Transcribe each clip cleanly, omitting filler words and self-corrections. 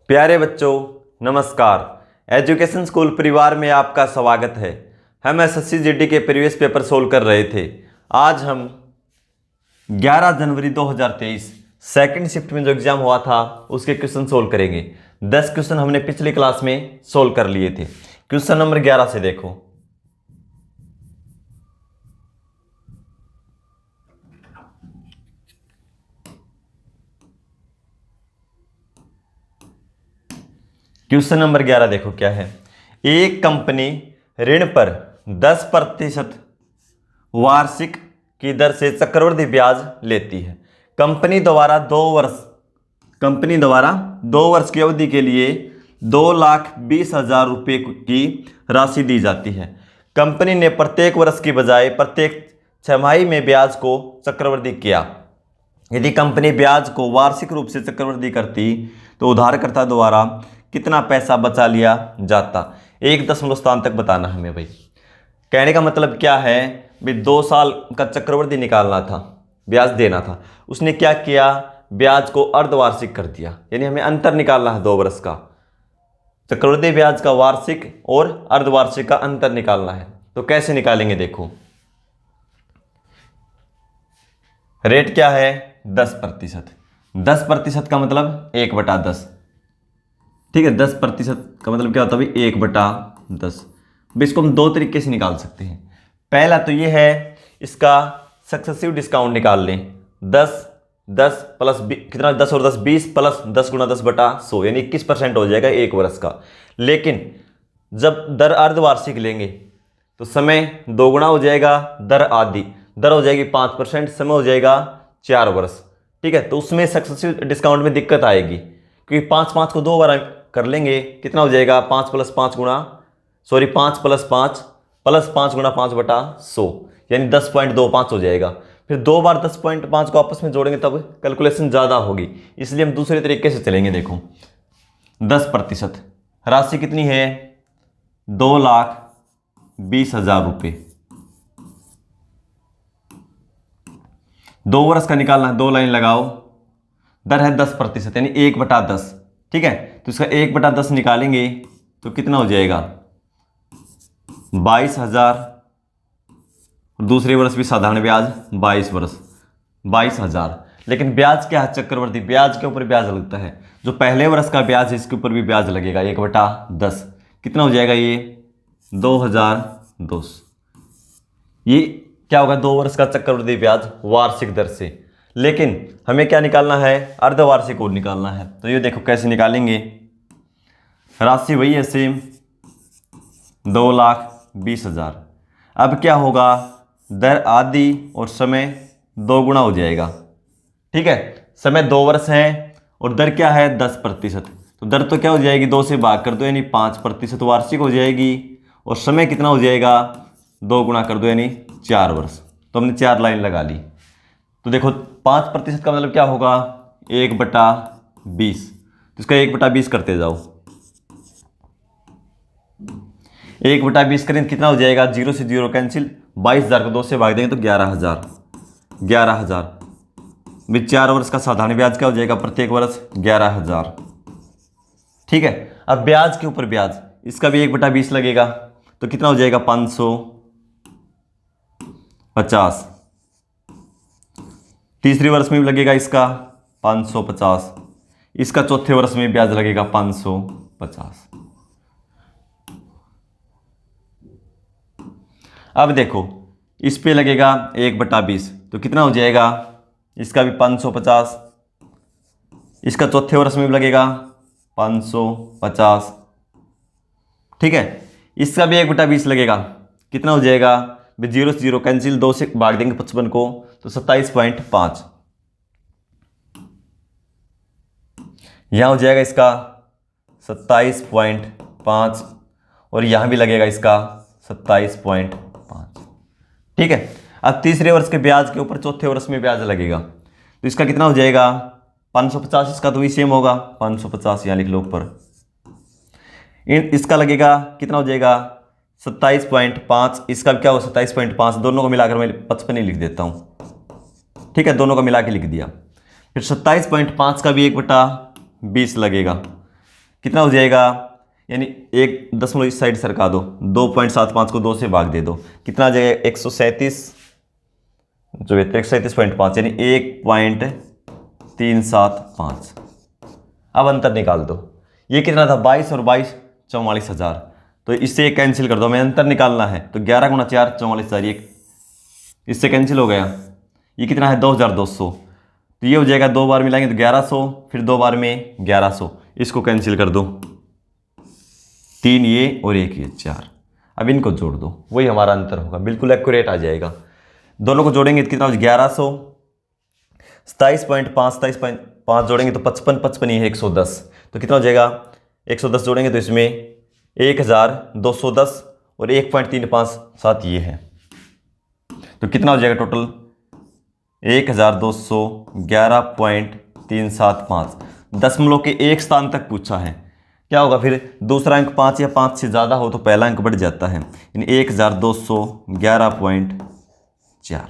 प्यारे बच्चों, नमस्कार। एजुकेशन स्कूल परिवार में आपका स्वागत है। हम एसएससी जीडी के प्रीवियस पेपर सोल्व कर रहे थे। आज हम 11 जनवरी 2023 सेकंड शिफ्ट में जो एग्जाम हुआ था उसके क्वेश्चन सोल्व करेंगे। 10 क्वेश्चन हमने पिछली क्लास में सोल्व कर लिए थे। क्वेश्चन नंबर 11 से देखो। क्वेश्चन नंबर 11 देखो क्या है। एक कंपनी ऋण पर 10% वार्षिक की दर से चक्रवृद्धि ब्याज लेती है। कंपनी द्वारा 2 वर्ष की अवधि के लिए 2,20,000 रुपये की राशि दी जाती है। कंपनी ने प्रत्येक वर्ष की बजाय प्रत्येक छमाही में ब्याज को चक्रवृद्धि किया। यदि कंपनी ब्याज को वार्षिक रूप से चक्रवृद्धि करती तो उधारकर्ता द्वारा कितना पैसा बचा लिया जाता। 1 स्थान तक बताना हमें भाई। कहने का मतलब क्या है भाई, 2 साल का चक्रवृद्धि निकालना था, ब्याज देना था। उसने क्या किया, ब्याज को अर्धवार्षिक कर दिया। यानी हमें अंतर निकालना है 2 वर्ष का। चक्रवृद्धि ब्याज का वार्षिक और अर्धवार्षिक का अंतर निकालना है। तो कैसे निकालेंगे देखो। रेट क्या है 10%। 10% का मतलब 1/10। ठीक है, 10% का मतलब क्या होता है भाई 1/10। इसको हम 2 तरीके से निकाल सकते हैं। पहला तो ये है, इसका सक्सेसिव डिस्काउंट निकाल लें। 10 प्लस कितना, 10 और 10 20 प्लस 10 गुणा 10/100 यानी 21% हो जाएगा 1 वर्ष का। लेकिन जब दर अर्धवार्षिक लेंगे तो समय 2 गुना हो जाएगा, दर आधी, दर हो जाएगी 5%, समय हो जाएगा 4 वर्ष। ठीक है, तो उसमें सक्सेसिव डिस्काउंट में दिक्कत आएगी क्योंकि 5 को 2 बार कर लेंगे, कितना हो जाएगा 5 प्लस 5 प्लस 5 गुणा 5/100 यानी 10.25 हो जाएगा। फिर 2 बार 10.5 को आपस में जोड़ेंगे तब कैलकुलेशन ज़्यादा होगी, इसलिए हम दूसरे तरीके से चलेंगे। देखो 10%, राशि कितनी है 2,20,000 रुपये। 2 वर्ष का निकालना है, 2 लाइन लगाओ। दर है 10% यानी 1/10। ठीक है, तो इसका 1/10 निकालेंगे तो कितना हो जाएगा 22,000। दूसरे वर्ष भी साधारण ब्याज 22 वर्ष 22,000। लेकिन ब्याज क्या है, चक्रवृद्धि ब्याज के ऊपर ब्याज लगता है। जो पहले वर्ष का ब्याज है इसके ऊपर भी ब्याज लगेगा 1/10। कितना हो जाएगा ये 2,200। ये क्या होगा 2 वर्ष का चक्रवृद्धि ब्याज वार्षिक दर से। लेकिन हमें क्या निकालना है, अर्धवार्षिक और निकालना है। तो ये देखो कैसे निकालेंगे। राशि वही है सेम 2,20,000। अब क्या होगा, दर आधी और समय 2 गुना हो जाएगा। ठीक है, समय 2 वर्ष है और दर क्या है 10%। तो दर तो क्या हो जाएगी 2 से भाग कर दो यानी 5% वार्षिक हो जाएगी। और समय कितना हो जाएगा 2 गुना कर दो यानी 4 वर्ष। तो हमने 4 लाइन लगा ली। तो देखो 5% का मतलब क्या होगा 1/20। तो इसका 1/20 करते जाओ। 1/20 करें तो कितना हो जाएगा, 0 से 0 कैंसिल, 22,000 को 2 से भाग देंगे तो 11,000। 4 वर्ष का साधारण ब्याज क्या हो जाएगा प्रत्येक वर्ष 11,000। ठीक है, अब ब्याज के ऊपर ब्याज, इसका भी 1/20 लगेगा तो कितना हो जाएगा 550। तीसरे वर्ष में भी लगेगा इसका 550। इसका चौथे वर्ष में ब्याज लगेगा 550। अब देखो इस पे लगेगा 1/20 तो कितना हो जाएगा, इसका भी 550। इसका चौथे वर्ष में भी लगेगा 550। ठीक है, इसका भी 1/20 लगेगा, कितना हो जाएगा 0 से 0 कैंसिल, 2 से भाग देंगे 55 को तो 27.5। यहां हो जाएगा इसका 27.5 और यहां भी लगेगा इसका 27.5। ठीक है, अब तीसरे वर्ष के ब्याज के ऊपर चौथे वर्ष में ब्याज लगेगा तो इसका कितना हो जाएगा 550। इसका तो भी सेम होगा 550, यहां लिख लो ऊपर। इसका लगेगा कितना हो जाएगा 27.5। इसका क्या हो 27.5, दोनों को मिलाकर मैं 55 ही लिख देता हूं। ठीक है, दोनों का मिला के लिख दिया। फिर 27.5 का भी 1/20 लगेगा कितना हो जाएगा, यानी एक दशमलव इस साइड सरका दो, 2.75 को 2 से भाग दे दो, कितना आ जाएगा 137, जो 137.5 यानी 1.375। अब अंतर निकाल दो, ये कितना था 22 और 22 44,000, तो इससे कैंसिल कर दो, हमें अंतर निकालना है। तो 11 गुणा 4 44,000, ये इससे कैंसिल हो गया। ये कितना है 2200, तो ये हो जाएगा 2 बार मिलाएंगे तो 1100, फिर 2 बार में 1100, इसको कैंसिल कर दो, 3 ये और 1 ये 4। अब इनको जोड़ दो, वही हमारा अंतर होगा, बिल्कुल एक्यूरेट आ जाएगा। दोनों को जोड़ेंगे तो कितना हो जाएगा 1100, 27.5 जोड़ेंगे तो 55 55 ये 110, तो कितना हो जाएगा 110 जोड़ेंगे तो इसमें 1210 और 1.357 ये है, तो कितना हो जाएगा टोटल 1211.375। दशमलव के एक स्थान तक पूछा है, क्या होगा फिर दूसरा अंक 5 या 5 से ज़्यादा हो तो पहला अंक बढ़ जाता है, यानी 1211.4,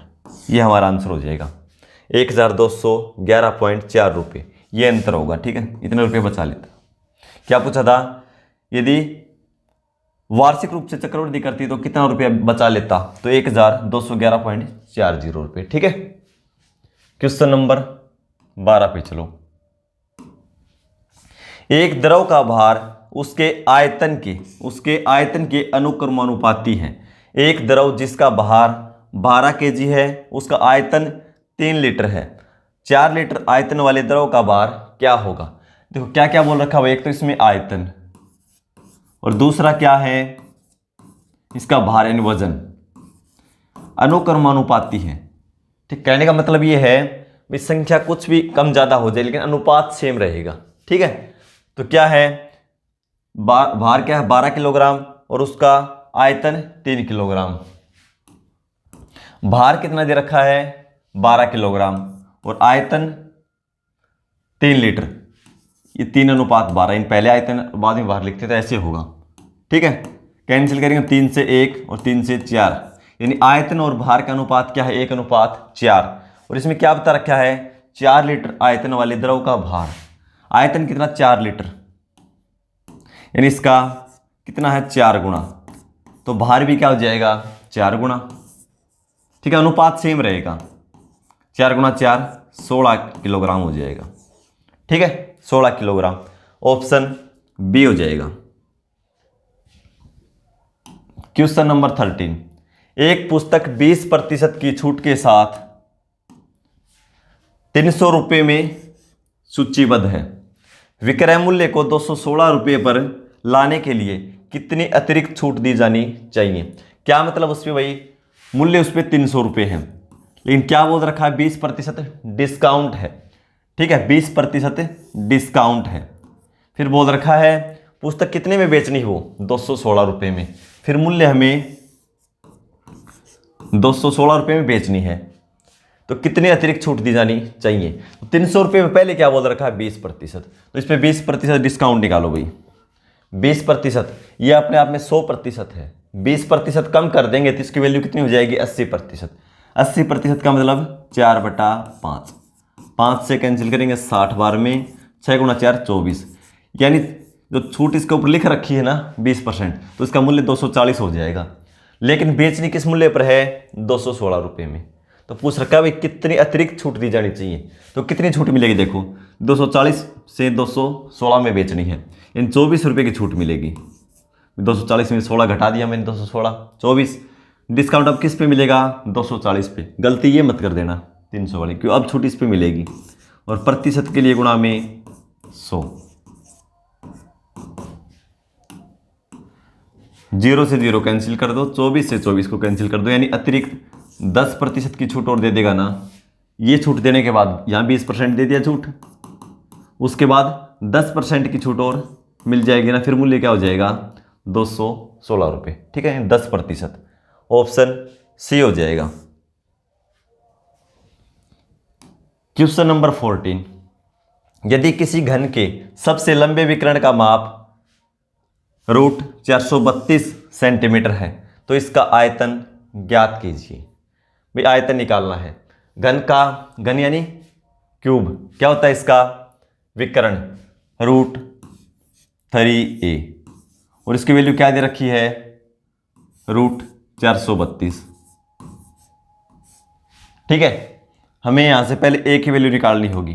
ये हमारा आंसर हो जाएगा 1211.4 रुपये, ये अंतर होगा। ठीक है, इतने रुपये बचा लेता। क्या पूछा था, यदि वार्षिक रूप से चक्रवृद्धि करती तो कितना रुपया बचा लेता, तो 1211.40 रुपये। ठीक है, क्वेश्चन नंबर 12 पे चलो। एक द्रव का भार उसके आयतन के अनुक्रमानुपाती है। एक द्रव जिसका भार 12 kg है, उसका आयतन 3 लीटर है। 4 लीटर आयतन वाले द्रव का भार क्या होगा। देखो क्या क्या बोल रखा हुआ, एक तो इसमें आयतन और दूसरा क्या है इसका भार यानी वजन, अनुक्रमानुपाती है। ठीक, कहने का मतलब ये है भाई संख्या कुछ भी कम ज़्यादा हो जाए लेकिन अनुपात सेम रहेगा। ठीक है, तो क्या है भार क्या है 12 किलोग्राम और उसका आयतन 3 किलोग्राम। भार कितना दे रखा है 12 किलोग्राम और आयतन 3 लीटर, ये 3:12, इन पहले आयतन बाद में भार लिखते थे, ऐसे होगा। ठीक है, कैंसिल करेंगे 3 से 1 और 3 से 4, यानी आयतन और भार का अनुपात क्या है 1:4। और इसमें क्या बता रखा है 4 लीटर आयतन वाले द्रव का भार, आयतन कितना 4 लीटर, यानी इसका कितना है 4 गुना, तो भार भी क्या हो जाएगा 4 गुना। ठीक है, अनुपात सेम रहेगा, 4 गुणा 4 16 किलोग्राम हो जाएगा। ठीक है, 16 किलोग्राम, ऑप्शन बी हो जाएगा। क्वेश्चन नंबर 13, एक पुस्तक 20% की छूट के साथ 300 रुपये में सूचीबद्ध है। विक्रय मूल्य को 216 रुपये पर लाने के लिए कितनी अतिरिक्त छूट दी जानी चाहिए। क्या मतलब उस पर भाई मूल्य उस पर 300 रुपये है लेकिन क्या बोल रखा है 20% डिस्काउंट है। ठीक है, 20% डिस्काउंट है। फिर बोल रखा है पुस्तक कितने में बेचनी हो 216 रुपये में, फिर मूल्य हमें 216 रुपये में बेचनी है तो कितनी अतिरिक्त छूट दी जानी चाहिए। तो 300 रुपये में पहले क्या बोल रखा है 20%, तो इस पर 20% डिस्काउंट निकालो भाई। 20% ये अपने आप में 100% है, 20% कम कर देंगे तो इसकी वैल्यू कितनी हो जाएगी 80%। 80% का मतलब 4/5, 5 से कैंसिल करेंगे 60 बार में, 6 गुणा 4 24, यानी जो छूट इसके ऊपर लिख रखी है ना 20%, तो इसका मूल्य 240 हो जाएगा। लेकिन बेचनी किस मूल्य पर है 216 रुपये में। तो पूछ रखा है भाई कितनी अतिरिक्त छूट दी जानी चाहिए, तो कितनी छूट मिलेगी देखो 240 से 216 में बेचनी है, यानी 24 रुपये की छूट मिलेगी। 240 में 16 घटा दिया मैंने, 216 24, डिस्काउंट अब किस पे मिलेगा 240 पे। गलती ये मत कर देना 300 वाली, क्यों अब छूट इस पे मिलेगी। और प्रतिशत के लिए गुणा में 100, 0 से 0 कैंसिल कर दो, 24 से 24 को कैंसिल कर दो, यानी अतिरिक्त 10% की छूट और दे देगा ना। ये छूट देने के बाद यहाँ 20% दे दिया छूट, उसके बाद 10% की छूट और मिल जाएगी ना, फिर मूल्य क्या हो जाएगा 216 रुपये। ठीक है, 10%, ऑप्शन सी हो जाएगा। क्वेश्चन नंबर 14, यदि किसी घन के सबसे लंबे विकर्ण का माप √432 सेंटीमीटर है तो इसका आयतन ज्ञात कीजिए। भाई आयतन निकालना है, घन यानी क्यूब, क्या होता है इसका विकर्ण 3a और इसकी वैल्यू क्या दे रखी है, √432। ठीक है, हमें यहां से पहले a की वैल्यू निकालनी होगी।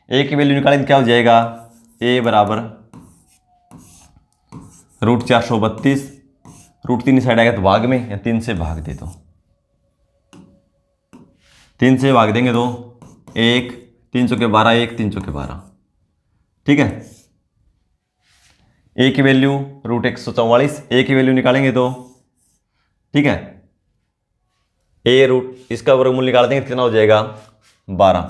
a की वैल्यू निकालेंगे क्या हो जाएगा, a बराबर √432, √3 साइड आएगा तो भाग में, या 3 से भाग दे दो, 3 से भाग देंगे तो 1, 3 चौके 12, 1 3 चौके 12। ठीक है, a की वैल्यू √144, a की वैल्यू निकालेंगे तो, ठीक है, इसका वर्गमूल निकाल देंगे कितना हो जाएगा, 12।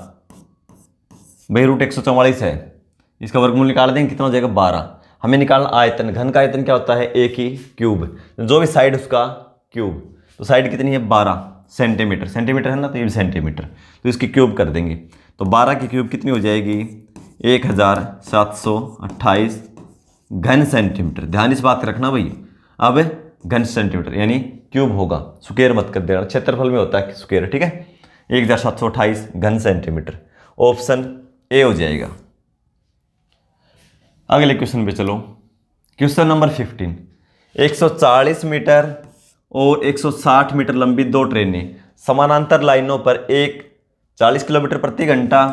भाई √144 है, इसका वर्गमूल निकाल देंगे कितना हो जाएगा, 12। हमें निकालना आयतन, घन का आयतन क्या होता है, a की क्यूब, जो भी साइड उसका क्यूब, तो साइड कितनी है 12 सेंटीमीटर, सेंटीमीटर है ना, तो ये भी सेंटीमीटर, तो इसकी क्यूब कर देंगे, तो 12 की क्यूब कितनी हो जाएगी, 1728 घन सेंटीमीटर। ध्यान इस बात का रखना भाई, अब घन सेंटीमीटर यानी क्यूब होगा, स्क्वायर मत कर देना, क्षेत्रफल में होता है स्क्वायर। ठीक है, 1728 घन सेंटीमीटर, ऑप्शन ए हो जाएगा। अगले क्वेश्चन पे चलो, क्वेश्चन नंबर 15। 140 मीटर और 160 मीटर लंबी दो ट्रेनें समानांतर लाइनों पर, एक 40 किलोमीटर प्रति घंटा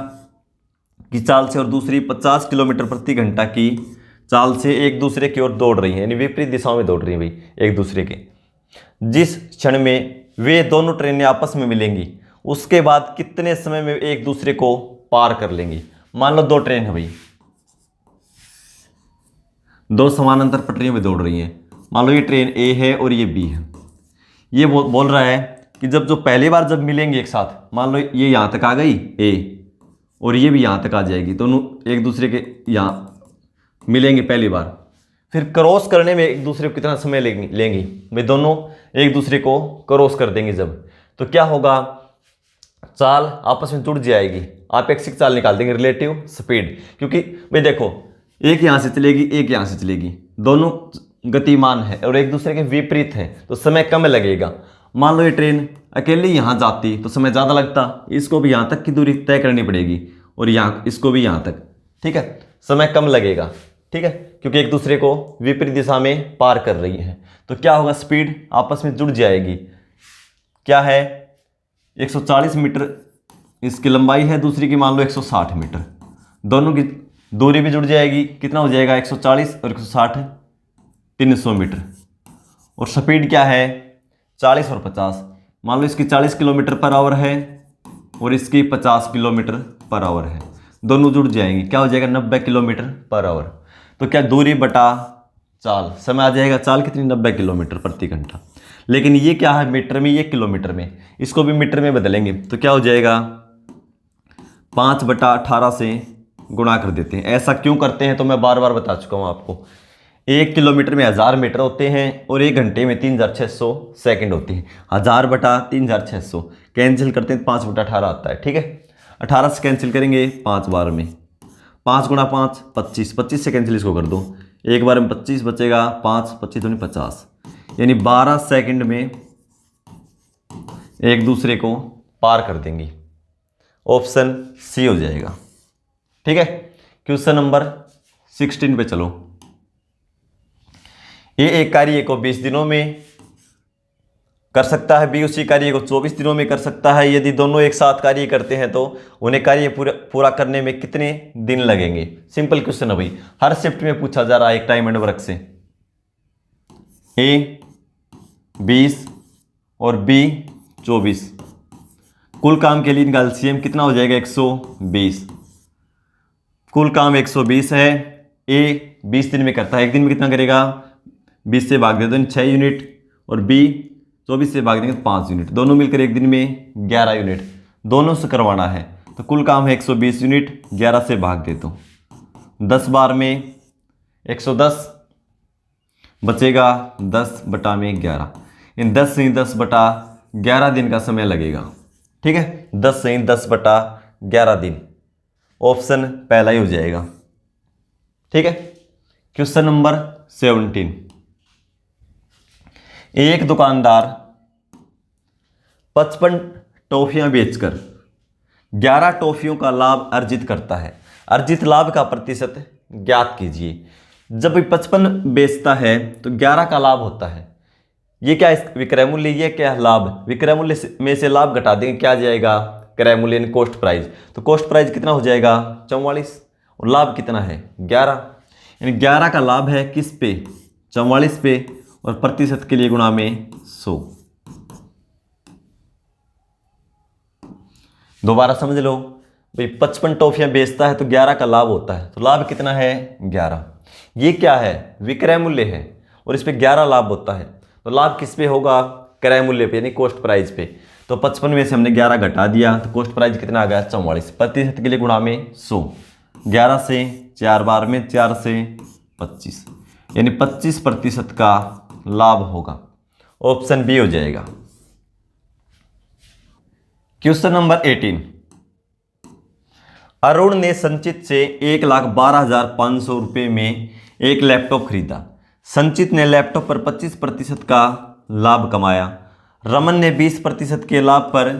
की चाल से और दूसरी 50 किलोमीटर प्रति घंटा की चाल से एक दूसरे की ओर दौड़ रही हैं, यानी विपरीत दिशाओं में दौड़ रही हैं भाई एक दूसरे के। जिस क्षण में वे दोनों ट्रेनें आपस में मिलेंगी उसके बाद कितने समय में एक दूसरे को पार कर लेंगी। मान लो दो ट्रेन है भाई, दो समानांतर पटरियों में दौड़ रही हैं। मान लो ये ट्रेन ए है और ये बी है। ये बोल रहा है कि जब जो पहली बार जब मिलेंगे एक साथ, मान लो ये यहाँ तक आ गई ए और ये भी यहाँ तक आ जाएगी, दोनों एक दूसरे के यहाँ मिलेंगे पहली बार, फिर क्रॉस करने में एक दूसरे को कितना समय लेंगी वे दोनों एक दूसरे को क्रॉस कर देंगे जब, तो क्या होगा, चाल आपस में जुड़ जाएगी, आपेक्षिक चाल निकाल देंगे, रिलेटिव स्पीड। क्योंकि भाई देखो, एक यहाँ से चलेगी एक यहाँ से चलेगी, दोनों गतिमान है और एक दूसरे के विपरीत है, तो समय कम लगेगा। मान लो ये ट्रेन अकेली यहाँ जाती तो समय ज़्यादा लगता, इसको भी यहाँ तक की दूरी तय करनी पड़ेगी और यहाँ इसको भी यहाँ तक, ठीक है, समय कम लगेगा। ठीक है, क्योंकि एक दूसरे को विपरीत दिशा में पार कर रही है, तो क्या होगा, स्पीड आपस में जुड़ जाएगी। क्या है, 140 मीटर इसकी लंबाई है, दूसरी की मान लो 160 मीटर, दोनों की दूरी भी जुड़ जाएगी। कितना हो जाएगा, 140 और 160 300 मीटर। और स्पीड क्या है, 40 और 50। मान लो इसकी 40 किलोमीटर पर आवर है और इसकी 50 किलोमीटर पर आवर है, दोनों जुड़ जाएंगी, क्या हो जाएगा, 90 किलोमीटर पर आवर। तो क्या, दूरी बटा चाल, समय आ जाएगा, चाल कितनी, 90 किलोमीटर प्रति घंटा। लेकिन ये क्या है, मीटर में, ये किलोमीटर में, इसको भी मीटर में बदलेंगे तो क्या हो जाएगा, 5/18 से गुणा कर देते हैं। ऐसा क्यों करते हैं तो मैं बार बार बता चुका हूँ आपको। 1 किलोमीटर में 1000 मीटर होते हैं और 1 घंटे में 3600 सेकंड होते हैं। 1000/3600 कैंसिल करते हैं, 5/18 आता है। ठीक है, 18 से कैंसिल करेंगे 5 बार में, 5 × 5 25, 25 से कैंसिल इसको कर दो, एक बार में 25 बचेगा, 5 25 दूनी 50, यानी 12 सेकंड में एक दूसरे को पार कर देंगी। ऑप्शन सी हो जाएगा। ठीक है, क्वेश्चन नंबर 16 पे चलो। ए एक कार्य को 20 दिनों में कर सकता है, बी उसी कार्य को 24 दिनों में कर सकता है। यदि दोनों एक साथ कार्य करते हैं तो उन्हें कार्य पूरा करने में कितने दिन लगेंगे। सिंपल क्वेश्चन है भाई, हर शिफ्ट में पूछा जा रहा है एक टाइम एंड वर्क से। ए 20 और बी 24, कुल काम के लिए इनका एलसीएम कितना हो जाएगा, 120। कुल काम 120 है, ए 20 दिन में करता है, एक दिन में कितना करेगा, 20 से भाग दे दो 6 यूनिट, और बी 24 से भाग देंगे 5 यूनिट, दोनों मिलकर एक दिन में 11 यूनिट, दोनों से करवाना है। तो कुल काम है 120 यूनिट, 11 से भाग दे दो, 10 बार में 110 बचेगा, 10/11, इन 10 से 10/11 दिन का समय लगेगा। ठीक है, 10 से 10/11 दिन, ऑप्शन पहला ही हो जाएगा। ठीक है, क्वेश्चन नंबर 17। एक दुकानदार 55 टॉफियां बेचकर 11 टॉफियों का लाभ अर्जित करता है। अर्जित लाभ का प्रतिशत ज्ञात कीजिए। जब 55 बेचता है तो 11 का लाभ होता है। ये क्या विक्रय मूल्य, ये क्या लाभ, विक्रय मूल्य में से लाभ घटा देंगे, क्या आ जाएगा, क्रय मूल्य यानी कॉस्ट प्राइस। तो कॉस्ट प्राइस कितना हो जाएगा 44 और लाभ कितना है 11, यानी 11 का लाभ है किस पे 44 पे और प्रतिशत के लिए गुणा में 100। दोबारा समझ लो भाई 55 टॉफियां बेचता है तो 11 का लाभ होता है, तो लाभ कितना है 11। ये क्या है विक्रय मूल्य है और इस पे 11 लाभ होता है, तो लाभ किस पे होगा क्रय मूल्य पे यानी कॉस्ट प्राइस पे। तो 55 में से हमने 11 घटा दिया तो कॉस्ट प्राइस कितना आ गया 44, प्रतिशत के लिए गुणा में 100। 11 से 4 बार में 4 से 25, यानी 25% का लाभ होगा। ऑप्शन बी हो जाएगा। क्वेश्चन नंबर 18, अरुण ने संचित से 1,12,500 रुपये में एक लैपटॉप खरीदा। संचित ने लैपटॉप पर 25% का लाभ कमाया। रमन ने 20% के लाभ पर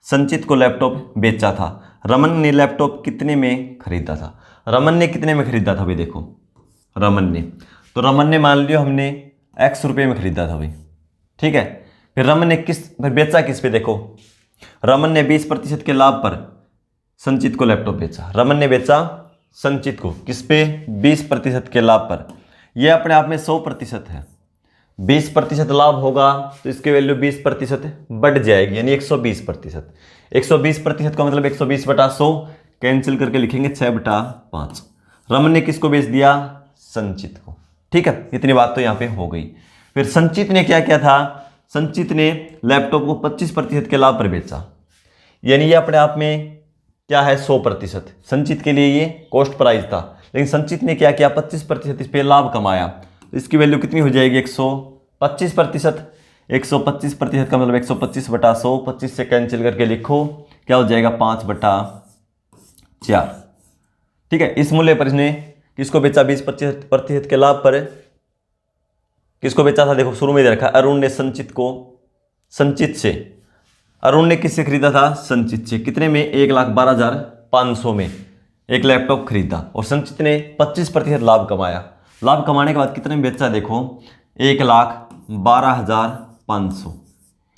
संचित को लैपटॉप बेचा था। रमन ने लैपटॉप कितने में खरीदा था। रमन ने कितने में खरीदा था भाई, देखो रमन ने मान लियो हमने x रुपये में खरीदा था भाई, ठीक है। फिर रमन ने फिर बेचा किस पे, देखो रमन ने 20% के लाभ पर संचित को लैपटॉप बेचा। रमन ने बेचा संचित को किस पे 20% के लाभ पर। यह अपने आप में 100% है, 20% लाभ होगा तो इसकी वैल्यू 20% बढ़ जाएगी यानी 120%। 120% का मतलब 120/100 कैंसिल करके लिखेंगे 6/5। रमन ने किसको बेच दिया संचित को, ठीक है। इतनी बात तो यहाँ पे हो गई। फिर संचित ने क्या किया था, संचित ने लैपटॉप को 25% के लाभ पर बेचा, यानी ये अपने आप में क्या है 100%। संचित के लिए ये कॉस्ट प्राइस था, लेकिन संचित ने क्या किया 25% इस पे लाभ कमाया, तो इसकी वैल्यू कितनी हो जाएगी 125%। 125% का मतलब 125/100, 25 से कैंसिल करके लिखो क्या हो जाएगा 5/4, ठीक है। इस मूल्य पर इसने किसको बेचा 20% के लाभ पर, किसको बेचा था, देखो शुरू में दे रखा अरुण ने संचित को, संचित से, अरुण ने किससे खरीदा था संचित से, कितने में 1,12,500 में एक लैपटॉप खरीदा और संचित ने 25% लाभ कमाया। लाभ कमाने के बाद कितने में बेचा, देखो 1,12,500।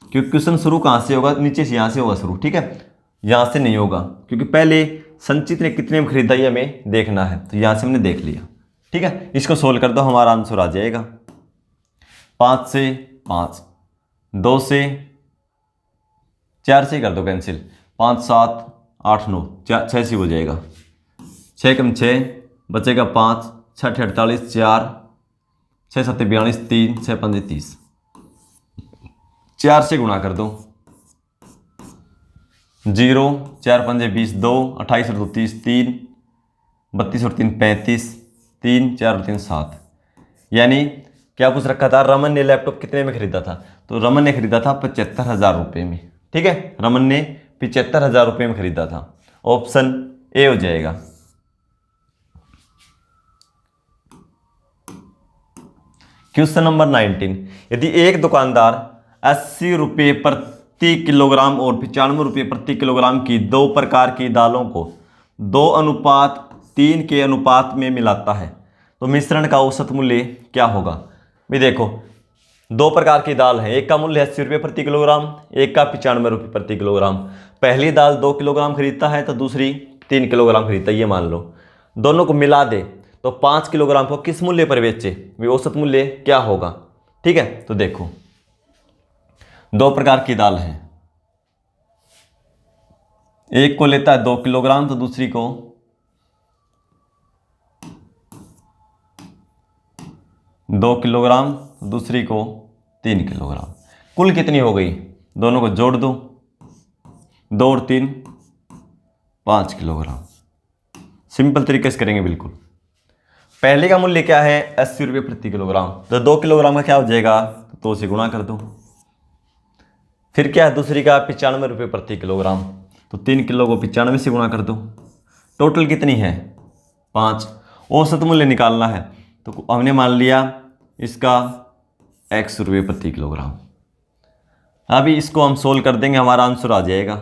क्योंकि क्वेश्चन शुरू कहाँ से होगा, नीचे से यहाँ से होगा शुरू, ठीक है, यहाँ से नहीं होगा क्योंकि पहले संचित ने कितने में खरीदा ये हमें देखना है, तो यहाँ से हमने देख लिया, ठीक है। इसको सोल्व कर दो, हमारा आंसर आ जाएगा 5 से 5, 2 से 4 से कर दो कैंसिल, 5 7 8 9 6 से हो जाएगा, 6 कम 6 बचेगा 5, 6 48 4, 6 7 42 3, 6 5 30, 4 से गुणा कर दो 0, 4 5 20 2, 28 और 2 30 3, 32 और 3 35, 3 4 और 3 7। यानी क्या पूछ रखा था, रमन ने लैपटॉप कितने में खरीदा था, तो रमन ने खरीदा था 75,000 रुपये में, ठीक है। रमन ने 75,000 रुपये में खरीदा था, ऑप्शन ए हो जाएगा। क्वेश्चन नंबर 19, यदि एक दुकानदार 80 रुपये प्रति किलोग्राम और 95 रुपये प्रति किलोग्राम की 2 प्रकार की दालों को 2:3 के अनुपात में मिलाता है तो मिश्रण का औसत मूल्य क्या होगा। भी देखो 2 प्रकार की दाल है, एक का मूल्य 80 रुपये प्रति किलोग्राम, एक का 95 रुपये प्रति किलोग्राम। पहली दाल 2 किलोग्राम खरीदता है तो दूसरी 3 किलोग्राम खरीदता है, ये मान लो। दोनों को मिला दे तो 5 किलोग्राम को किस मूल्य पर बेचे, वे औसत मूल्य क्या होगा, ठीक है। तो देखो 2 प्रकार की दाल है, एक को लेता है 2 किलोग्राम तो दूसरी को 2 किलोग्राम, दूसरी को 3 किलोग्राम। कुल कितनी हो गई, दोनों को जोड़ दो, 2 और 3 5 किलोग्राम। सिंपल तरीके से करेंगे बिल्कुल। पहले का मूल्य क्या है 80 रुपये प्रति किलोग्राम, तो 2 किलोग्राम का क्या हो जाएगा, तो 2 से गुणा कर दो। फिर क्या है दूसरी का 95 रुपये प्रति किलोग्राम, तो 3 किलो को 95 से गुणा कर दो। टोटल कितनी है 5। औसत मूल्य निकालना है तो हमने मान लिया इसका x रुपये प्रति किलोग्राम। अभी इसको हम सोल्व कर देंगे, हमारा आंसर आ जाएगा।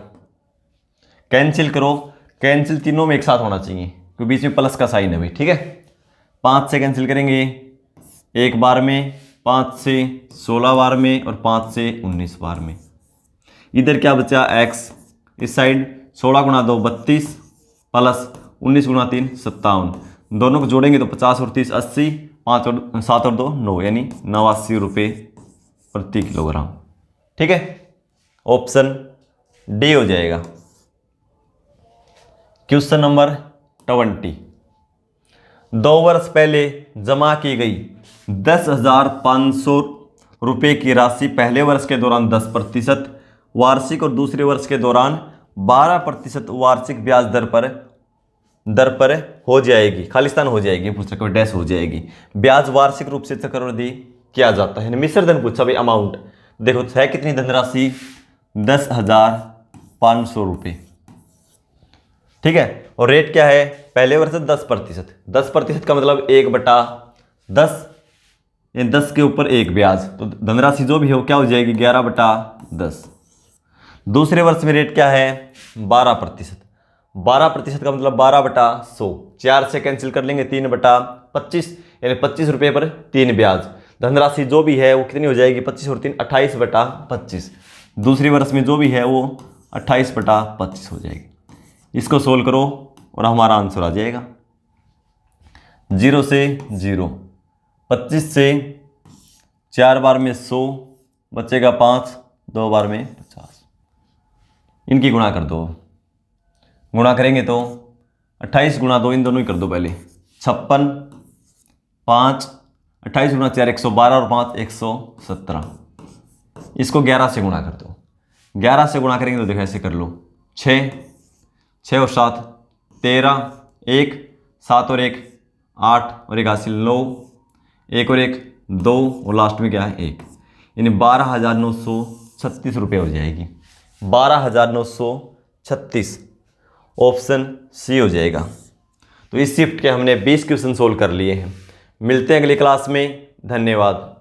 कैंसिल करो, कैंसिल तीनों में एक साथ होना चाहिए क्योंकि बीच में प्लस का साइन है भाई, ठीक है। 5 से कैंसिल करेंगे एक बार में, 5 से 16 बार में और 5 से 19 बार में। इधर क्या बचा x, इस साइड 16 गुणा 2 32 प्लस 19 गुणा 3 57, दोनों को जोड़ेंगे तो 50 और 30 80, 5 और 7 और 2 9, यानी 89 रुपये प्रति किलोग्राम। ठीक है, ऑप्शन डी हो जाएगा। क्वेश्चन नंबर 20, 2 वर्ष पहले जमा की गई 10,500 रुपये की राशि पहले वर्ष के दौरान 10% वार्षिक और दूसरे वर्ष के दौरान 12% वार्षिक ब्याज दर पर हो जाएगी, खालिस्तान हो जाएगी, पूछ रखा डैश हो जाएगी। ब्याज वार्षिक रूप से चक्रवृद्धि किया जाता है। मिश्र धन पूछा भाई, अमाउंट देखो है कितनी धनराशि, 10,500 रुपये। ठीक है, और रेट क्या है, पहले वर्ष 10%। 10% का मतलब 1/10, 10 के ऊपर 1 ब्याज, तो धनराशि जो भी हो क्या हो जाएगी 11/10। दूसरे वर्ष में रेट क्या है 12%। 12% का मतलब 12/100, 4 से कैंसिल कर लेंगे 3/25, यानी 25 रुपये पर 3 ब्याज। धनराशि जो भी है वो कितनी हो जाएगी 25 और 3 28/25। दूसरे वर्ष में जो भी है वो 28/25 हो जाएगी। इसको सोल्व करो और हमारा आंसर आ जाएगा 0 से 0, 25 से 4 बार में 100 बचेगा 5, 2 बार में 50। इनकी गुणा कर दो, गुणा करेंगे तो 28 गुणा 2, इन दोनों ही कर दो पहले, 56, 5, 28 गुणा 4 112 और 5 117। इसको 11 से गुणा कर दो, 11 से गुणा करेंगे तो देखो ऐसे कर लो, 6 और 7 13, 1 7 और 1 8 और 1 हासिल 9, 1 और 1 2 और लास्ट में क्या है 1, यानी 12,936 रुपये हो जाएगी। 12,936, ऑप्शन सी हो जाएगा। तो इस शिफ्ट के हमने 20 क्वेश्चन सोल्व कर लिए हैं। मिलते हैं अगली क्लास में, धन्यवाद।